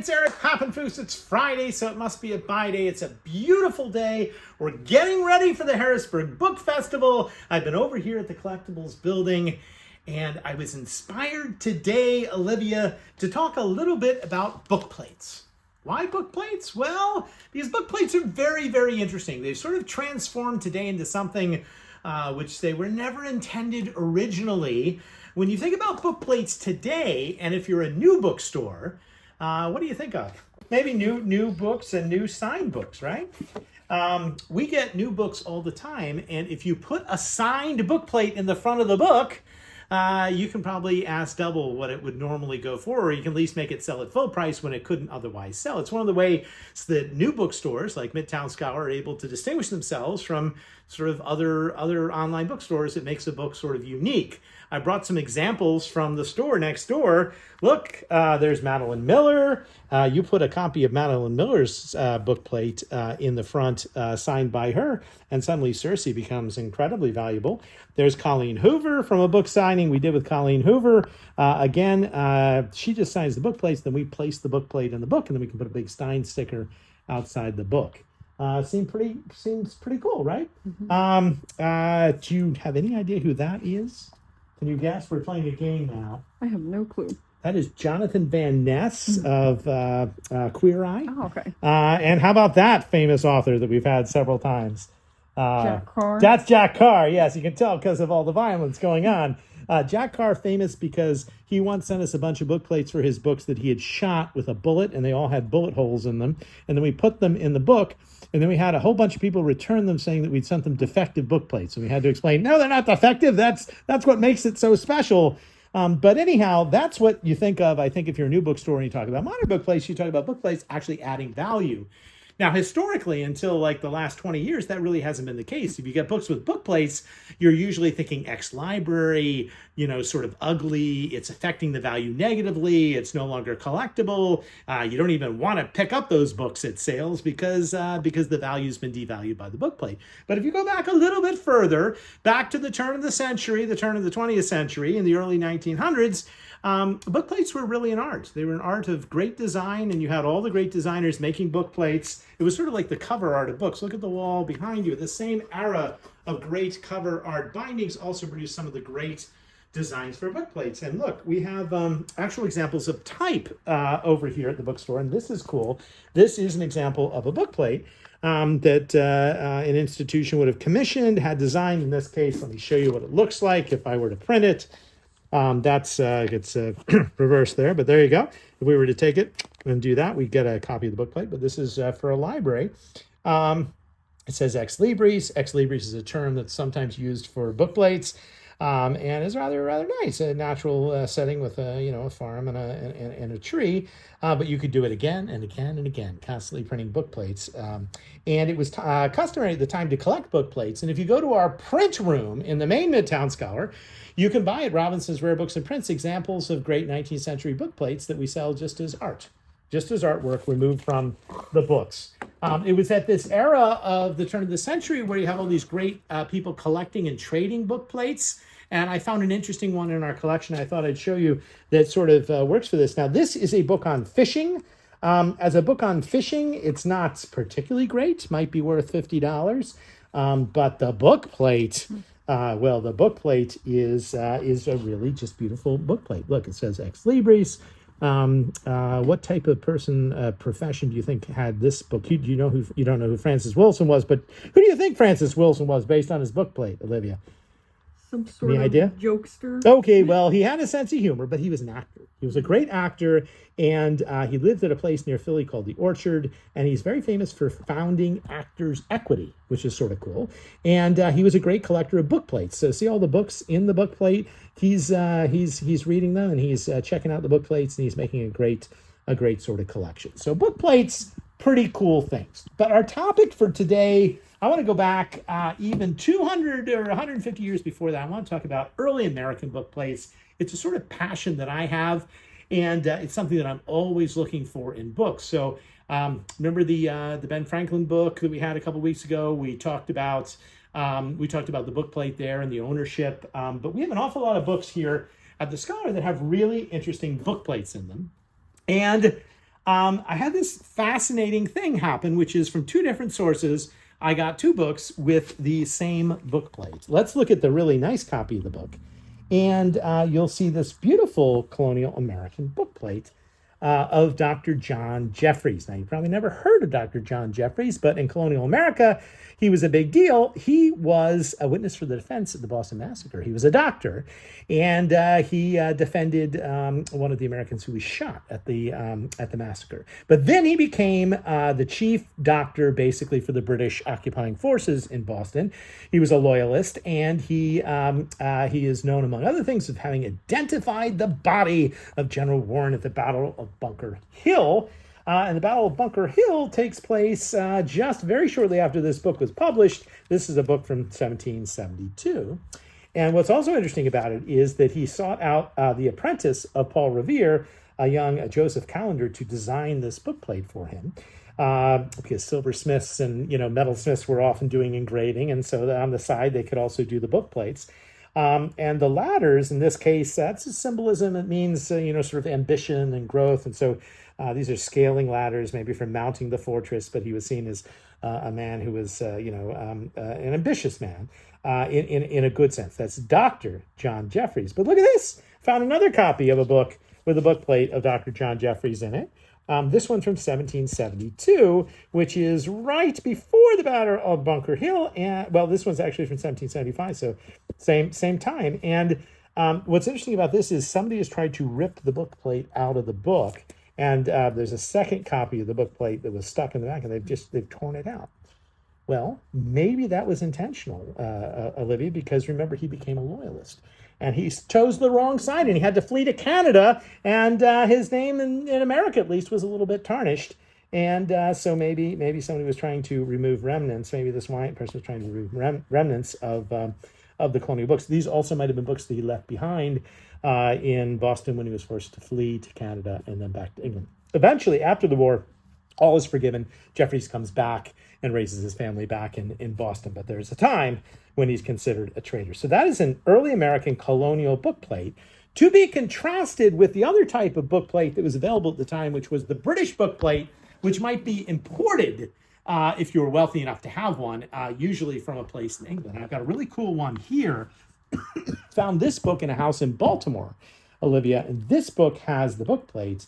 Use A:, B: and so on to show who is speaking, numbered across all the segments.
A: it's Eric Pappenfuss. It's Friday, so it must be a buy day. It's a beautiful day. We're getting ready for the Harrisburg Book Festival. I've been over here at the Collectibles building, and I was inspired today, Olivia, to talk a little bit about book plates. Why book plates? Well, because book plates are very, very interesting. They've sort of transformed today into something which they were never intended originally. When you think about book plates today, and if you're a new bookstore, what do you think of? Maybe new books and new signed books, right? We get new books all the time, and if you put a signed book plate in the front of the book, you can probably ask double what it would normally go for, or you can at least make it sell at full price when it couldn't otherwise sell. It's one of the ways that new bookstores like Midtown Scholar are able to distinguish themselves from sort of other online bookstores. It makes a book sort of unique. I brought some examples from the store next door. Look, there's Madeline Miller. You put a copy of Madeline Miller's book plate in the front, signed by her, and suddenly Cersei becomes incredibly valuable. There's Colleen Hoover from a book signing we did with Colleen Hoover. Again, she just signs the book plates, then we place the book plate in the book, and then we can put a big Stein sticker outside the book. Seems pretty cool, right? Mm-hmm. Do you have any idea who that is? Can you guess? We're playing a game now.
B: I have no clue.
A: That is Jonathan Van Ness of Queer Eye.
B: Oh, okay.
A: And how about that famous author that we've had several times?
B: Jack Carr.
A: That's Jack Carr. Yes, you can tell because of all the violence going on. Jack Carr, famous because he once sent us a bunch of book plates for his books that he had shot with a bullet, and they all had bullet holes in them. And then we put them in the book, and then we had a whole bunch of people return them saying that we'd sent them defective book plates. And we had to explain, no, they're not defective. That's what makes it so special. But anyhow, that's what you think of, I think, if you're a new bookstore and you talk about modern book plates, you talk about book plates actually adding value. Now, historically, until like the last 20 years, that really hasn't been the case. If you get books with book plates, you're usually thinking ex-library, sort of ugly. It's affecting the value negatively. It's no longer collectible. You don't even want to pick up those books at sales because the value's been devalued by the book plate. But if you go back a little bit further, back to the turn of the century, the turn of the 20th century, in the early 1900s, book plates were really an art. They were an art of great design, and you had all the great designers making book plates. It was sort of like the cover art of books. Look at the wall behind you. The same era of great cover art bindings also produced some of the great designs for book plates. And look, we have actual examples of type over here at the bookstore, and this is cool. This is an example of a book plate that an institution would have commissioned, had designed. In this case, let me show you what it looks like if I were to print it. It's reversed there, but there you go. If we were to take it and do that, we get a copy of the book plate, but this is for a library. It says ex libris. Ex libris is a term that's sometimes used for book plates, and is rather nice. A natural setting with a farm and a tree, but you could do it again and again and again, constantly printing book plates. And it was customary at the time to collect book plates. And if you go to our print room in the main Midtown Scholar, you can buy at Robinson's Rare Books and Prints examples of great 19th century book plates that we sell just as art, just as artwork removed from the books. It was at this era of the turn of the century where you have all these great people collecting and trading book plates. And I found an interesting one in our collection I thought I'd show you that sort of works for this. Now, this is a book on fishing. As a book on fishing, it's not particularly great. Might be worth $50. But the book plate... the book plate is a really just beautiful book plate. Look, it says ex libris. What type of profession do you think had this book? You don't know who Francis Wilson was, but who do you think Francis Wilson was based on his book plate, Olivia?
B: Some sort of
A: idea?
B: Jokester.
A: Okay, well, he had a sense of humor, but he was an actor. He was a great actor, and he lived at a place near Philly called The Orchard, and he's very famous for founding Actors Equity, which is sort of cool. And he was a great collector of book plates. So see all the books in the book plate? He's reading them, and he's checking out the book plates, and he's making a great sort of collection. So book plates, pretty cool things. But our topic for today, I want to go back even 200 or 150 years before that. I want to talk about early American book plates. It's a sort of passion that I have, and it's something that I'm always looking for in books. So remember the Ben Franklin book that we had a couple weeks ago? We talked about the book plate there and the ownership, but we have an awful lot of books here at the Scholar that have really interesting book plates in them. And I had this fascinating thing happen, which is from two different sources. I got two books with the same book plate. Let's look at the really nice copy of the book. And you'll see this beautiful colonial American book plate of Dr. John Jeffries. Now, you probably never heard of Dr. John Jeffries, but in colonial America, he was a big deal. He was a witness for the defense of the Boston Massacre. He was a doctor, and he defended one of the Americans who was shot at the massacre. But then he became the chief doctor, basically, for the British occupying forces in Boston. He was a loyalist, and he is known, among other things, of having identified the body of General Warren at the Battle of Bunker Hill. And the Battle of Bunker Hill takes place just very shortly after this book was published. This is a book from 1772. And what's also interesting about it is that he sought out the apprentice of Paul Revere, a young Joseph Callender, to design this book plate for him. Because silversmiths and metalsmiths were often doing engraving, and so on the side they could also do the book plates. And the ladders, in this case, that's a symbolism. It means, sort of ambition and growth. And so these are scaling ladders, maybe for mounting the fortress, but he was seen as a man who was, an ambitious man in a good sense. That's Dr. John Jeffries. But look at this. Found another copy of a book with a book plate of Dr. John Jeffries in it. This one's from 1772, which is right before the Battle of Bunker Hill. And this one's actually from 1775, so same time. And what's interesting about this is somebody has tried to rip the book plate out of the book, and there's a second copy of the book plate that was stuck in the back, and they've torn it out. Well, maybe that was intentional, Olivia, because remember, he became a loyalist. And he chose the wrong side, and he had to flee to Canada, and his name in America, at least, was a little bit tarnished. And so maybe somebody was trying to remove remnants. Maybe this white person was trying to remove remnants of the colonial books. These also might have been books that he left behind in Boston when he was forced to flee to Canada and then back to England. Eventually, after the war, all is forgiven. Jeffries comes back and raises his family back in Boston. But there's a time when he's considered a traitor. So that is an early American colonial book plate, to be contrasted with the other type of book plate that was available at the time, which was the British book plate, which might be imported if you were wealthy enough to have one, usually from a place in England. And I've got a really cool one here. Found this book in a house in Baltimore, Olivia, and this book has the book plate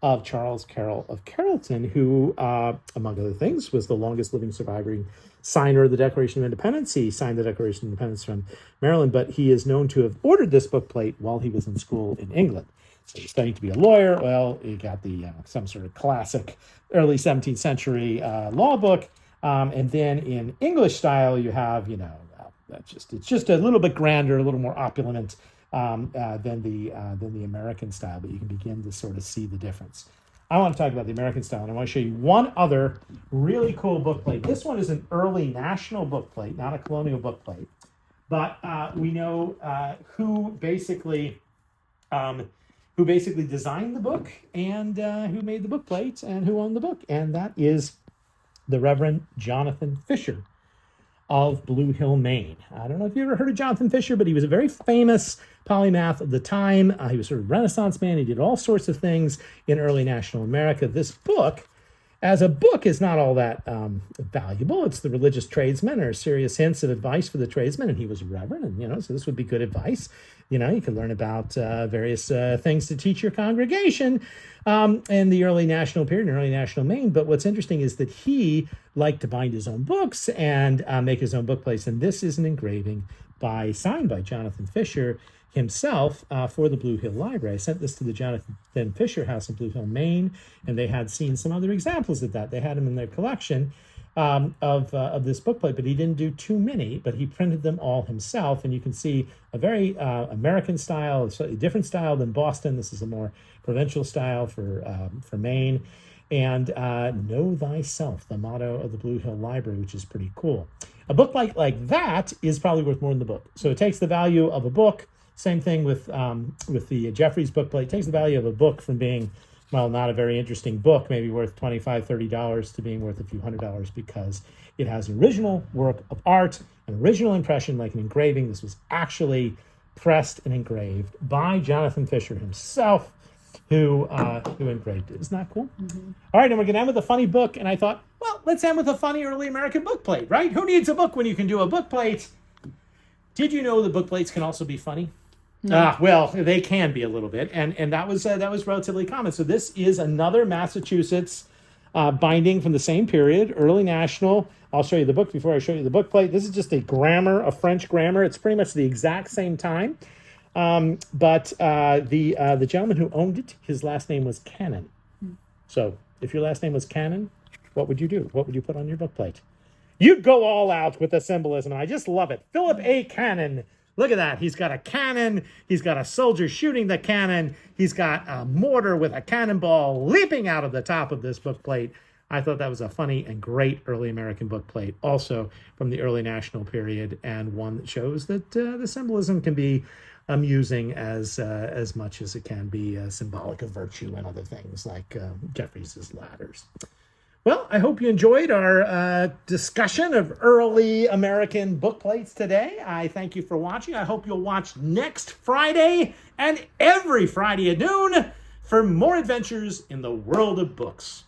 A: of Charles Carroll of Carrollton, who, among other things, was the longest living surviving signer of the Declaration of Independence. He signed the Declaration of Independence from Maryland, but he is known to have ordered this book plate while he was in school in England. So he's studying to be a lawyer. Well, he got the some sort of classic early 17th century law book. And then in English style, you have, it's just a little bit grander, a little more opulent than the American style, but you can begin to sort of see the difference. I want to talk about the American style, and I want to show you one other really cool book plate. This one is an early national book plate, not a colonial book plate, but we know who basically designed the book and who made the book plate and who owned the book, and that is the Reverend Jonathan Fisher of Blue Hill, Maine. I don't know if you ever heard of Jonathan Fisher, but he was a very famous polymath of the time. He was sort of a Renaissance man. He did all sorts of things in early national America. This book, as a book, is not all that valuable. It's the religious tradesmen, or serious hints of advice for the tradesmen, and he was a reverend, and so this would be good advice. You could learn about various things to teach your congregation in the early national period, in early national Maine. But what's interesting is that he liked to bind his own books and make his own book plates. And this is an engraving signed by Jonathan Fisher himself for the Blue Hill Library. I sent this to the Jonathan Fisher House in Blue Hill, Maine, and they had seen some other examples of that. They had them in their collection of this book plate, but he didn't do too many, but he printed them all himself. And you can see a very American style, a slightly different style than Boston. This is a more provincial style for Maine. And know thyself, the motto of the Blue Hill Library, which is pretty cool. A book like that is probably worth more than the book. So it takes the value of a book. Same thing with the Jeffries book plate. It takes the value of a book from being, not a very interesting book, maybe worth $25, $30, to being worth a few $100, because it has an original work of art, an original impression, like an engraving. This was actually pressed and engraved by Jonathan Fisher himself, who engraved it. Isn't that cool? All right, and we're going to end with a funny book. And I thought, well, let's end with a funny early American book plate, right? Who needs a book when you can do a book plate? Did you know the book plates can also be funny?
B: No.
A: Well, they can be a little bit, and that was relatively common. So this is another Massachusetts binding from the same period, early national. I'll show you the book before I show you the book plate. This is just a French grammar. It's pretty much the exact same time. But the gentleman who owned it, his last name was Cannon. So if your last name was Cannon, what would you do? What would you put on your book plate? You'd go all out with the symbolism. I just love it. Philip A. Cannon. Look at that. He's got a cannon. He's got a soldier shooting the cannon. He's got a mortar with a cannonball leaping out of the top of this book plate. I thought that was a funny and great early American book plate, also from the early national period, and one that shows that the symbolism can be amusing as much as it can be symbolic of virtue and other things like Jeffreys's ladders. Well, I hope you enjoyed our discussion of early American book plates today. I thank you for watching. I hope you'll watch next Friday and every Friday at noon for more adventures in the world of books.